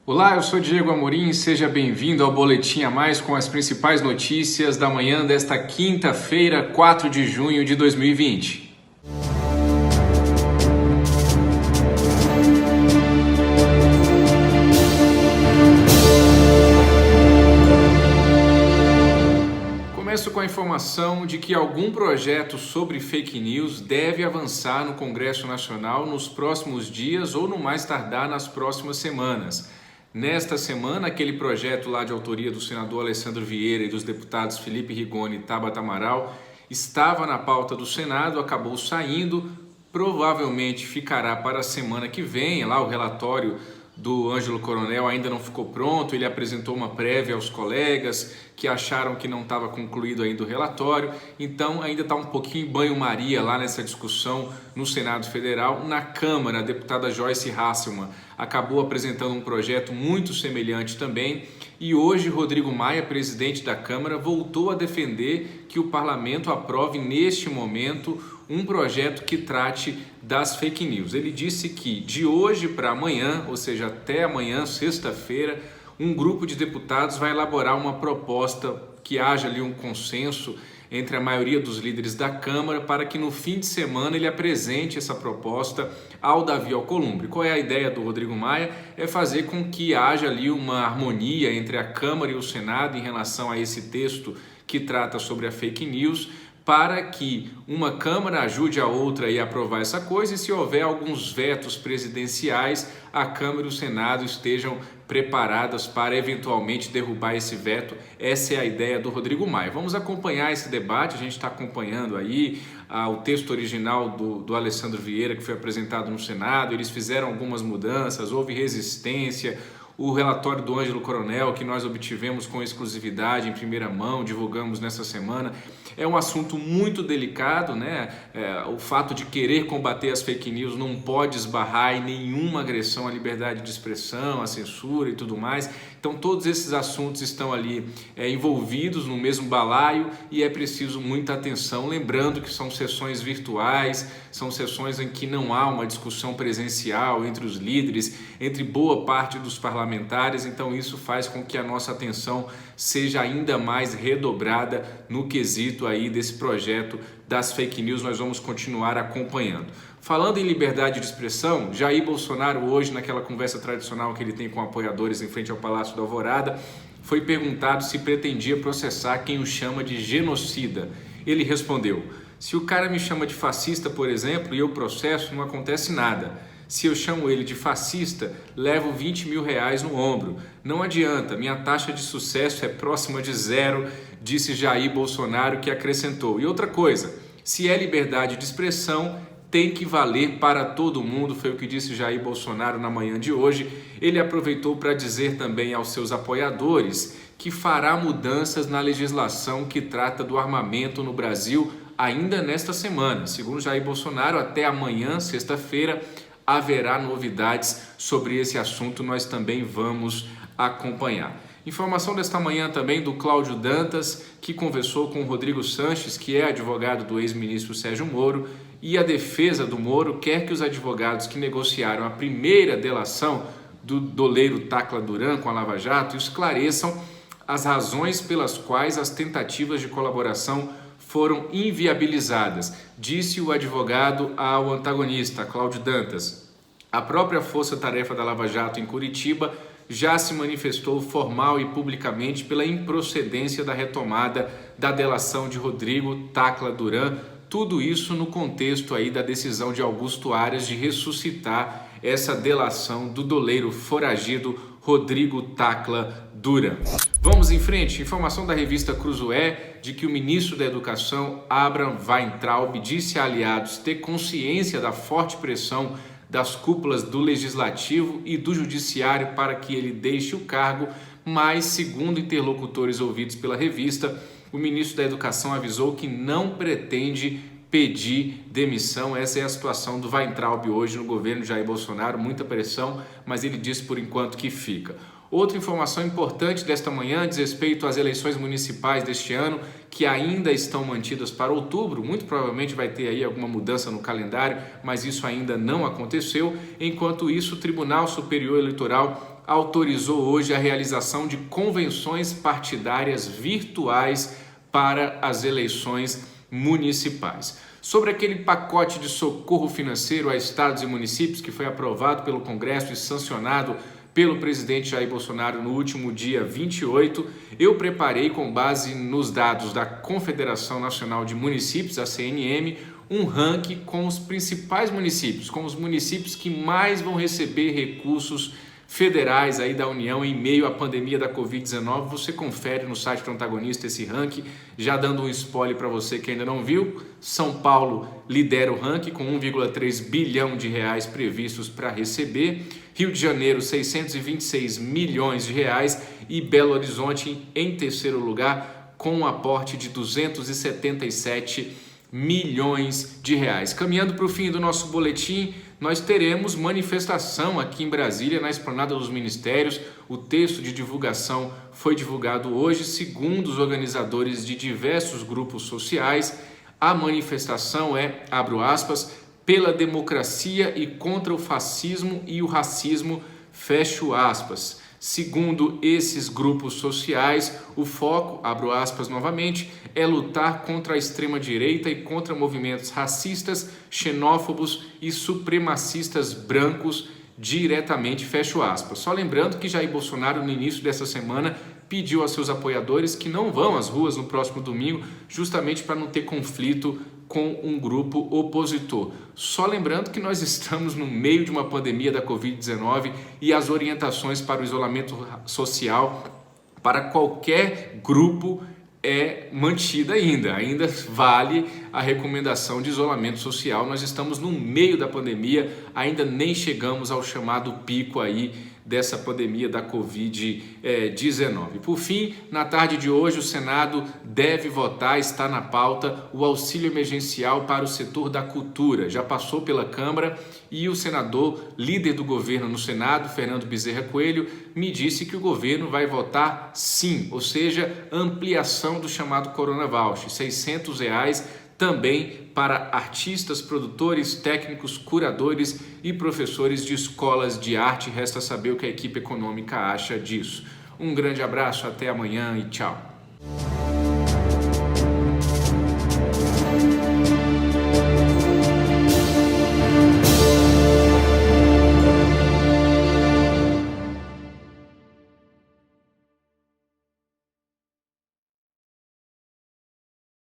Olá, eu sou Diego Amorim e seja bem-vindo ao Boletim a Mais com as principais notícias da manhã desta quinta-feira, 4 de junho de 2020. Começo com a informação de que algum projeto sobre fake news deve avançar no Congresso Nacional nos próximos dias ou no mais tardar nas próximas semanas. Nesta semana, aquele projeto lá de autoria do senador Alessandro Vieira e dos deputados Felipe Rigoni e Tabata Amaral estava na pauta do Senado, acabou saindo, provavelmente ficará para a semana que vem. Lá o relatório do Ângelo Coronel ainda não ficou pronto, ele apresentou uma prévia aos colegas que acharam que não estava concluído ainda o relatório, então ainda está um pouquinho em banho-maria lá nessa discussão no Senado Federal. Na Câmara, a deputada Joyce Hasselmann acabou apresentando um projeto muito semelhante também, e hoje Rodrigo Maia, presidente da Câmara, voltou a defender que o parlamento aprove neste momento um projeto que trate das fake news. Ele disse que de hoje para amanhã, ou seja, até amanhã, sexta-feira, um grupo de deputados vai elaborar uma proposta que haja ali um consenso entre a maioria dos líderes da Câmara para que no fim de semana ele apresente essa proposta ao Davi Alcolumbre. Qual é a ideia do Rodrigo Maia? É fazer com que haja ali uma harmonia entre a Câmara e o Senado em relação a esse texto que trata sobre a fake news, para que uma Câmara ajude a outra a aprovar essa coisa, e se houver alguns vetos presidenciais, a Câmara e o Senado estejam preparadas para eventualmente derrubar esse veto. Essa é a ideia do Rodrigo Maia. Vamos acompanhar esse debate, a gente está acompanhando aí o texto original do Alessandro Vieira, que foi apresentado no Senado. Eles fizeram algumas mudanças, houve resistência. O relatório do Ângelo Coronel, que nós obtivemos com exclusividade em primeira mão, divulgamos nessa semana, é um assunto muito delicado, né? O fato de querer combater as fake news não pode esbarrar em nenhuma agressão à liberdade de expressão, à censura e tudo mais. Então todos esses assuntos estão ali envolvidos no mesmo balaio e é preciso muita atenção, lembrando que são sessões virtuais, são sessões em que não há uma discussão presencial entre os líderes, entre boa parte dos parlamentares, então isso faz com que a nossa atenção seja ainda mais redobrada no quesito aí desse projeto das fake news. Nós vamos continuar acompanhando. Falando em liberdade de expressão, Jair Bolsonaro hoje, naquela conversa tradicional que ele tem com apoiadores em frente ao Palácio da Alvorada, foi perguntado se pretendia processar quem o chama de genocida. Ele respondeu: se o cara me chama de fascista, por exemplo, e eu processo, não acontece nada. Se eu chamo ele de fascista, levo 20 mil reais no ombro. Não adianta, minha taxa de sucesso é próxima de zero, disse Jair Bolsonaro, que acrescentou: e outra coisa, se é liberdade de expressão, tem que valer para todo mundo, foi o que disse Jair Bolsonaro na manhã de hoje. Ele aproveitou para dizer também aos seus apoiadores que fará mudanças na legislação que trata do armamento no Brasil ainda nesta semana. Segundo Jair Bolsonaro, até amanhã, sexta-feira, haverá novidades sobre esse assunto, nós também vamos acompanhar. Informação desta manhã também do Cláudio Dantas, que conversou com o Rodrigo Sanches, que é advogado do ex-ministro Sérgio Moro, e a defesa do Moro quer que os advogados que negociaram a primeira delação do doleiro Tacla Duran com a Lava Jato esclareçam as razões pelas quais as tentativas de colaboração foram inviabilizadas, disse o advogado ao antagonista, Cláudio Dantas. A própria Força-Tarefa da Lava Jato em Curitiba já se manifestou formal e publicamente pela improcedência da retomada da delação de Rodrigo Tacla Duran, tudo isso no contexto aí da decisão de Augusto Aras de ressuscitar essa delação do doleiro foragido Rodrigo Tacla Duran. Vamos em frente, informação da revista Cruzoé de que o ministro da Educação, Abraham Weintraub, disse a aliados ter consciência da forte pressão das cúpulas do Legislativo e do Judiciário para que ele deixe o cargo, mas, segundo interlocutores ouvidos pela revista, o ministro da Educação avisou que não pretende pedir demissão. Essa é a situação do Weintraub hoje no governo Jair Bolsonaro, muita pressão, mas ele disse por enquanto que fica. Outra informação importante desta manhã diz respeito às eleições municipais deste ano, que ainda estão mantidas para outubro. Muito provavelmente vai ter aí alguma mudança no calendário, mas isso ainda não aconteceu. Enquanto isso, o Tribunal Superior Eleitoral autorizou hoje a realização de convenções partidárias virtuais para as eleições municipais. Sobre aquele pacote de socorro financeiro a estados e municípios que foi aprovado pelo Congresso e sancionado pelo presidente Jair Bolsonaro no último dia 28, eu preparei, com base nos dados da Confederação Nacional de Municípios, a CNM, um ranking com os principais municípios, com os municípios que mais vão receber recursos federais aí da União em meio à pandemia da Covid-19. Você confere no site do Antagonista esse ranking, já dando um spoiler para você que ainda não viu. São Paulo lidera o ranking com 1,3 bilhão de reais previstos para receber. Rio de Janeiro, 626 milhões de reais e Belo Horizonte em terceiro lugar com um aporte de 277 milhões de reais. Caminhando para o fim do nosso boletim, nós teremos manifestação aqui em Brasília, na Esplanada dos Ministérios. O texto de divulgação foi divulgado hoje, segundo os organizadores de diversos grupos sociais. A manifestação é, abro aspas, pela democracia e contra o fascismo e o racismo, fecho aspas. Segundo esses grupos sociais, o foco, abro aspas novamente, é lutar contra a extrema-direita e contra movimentos racistas, xenófobos e supremacistas brancos diretamente, fecho aspas. Só lembrando que Jair Bolsonaro, no início dessa semana, pediu aos seus apoiadores que não vão às ruas no próximo domingo, justamente para não ter conflito com um grupo opositor. Só lembrando que nós estamos no meio de uma pandemia da Covid-19 e as orientações para o isolamento social para qualquer grupo é mantida ainda vale a recomendação de isolamento social. Nós estamos no meio da pandemia, ainda nem chegamos ao chamado pico aí dessa pandemia da Covid-19. Por fim, na tarde de hoje, o Senado deve votar, está na pauta, o auxílio emergencial para o setor da cultura. Já passou pela Câmara e o senador, líder do governo no Senado, Fernando Bezerra Coelho, me disse que o governo vai votar sim, ou seja, ampliação do chamado Corona Voucher, R$ 600 também para artistas, produtores, técnicos, curadores e professores de escolas de arte. Resta saber o que a equipe econômica acha disso. Um grande abraço, até amanhã e tchau.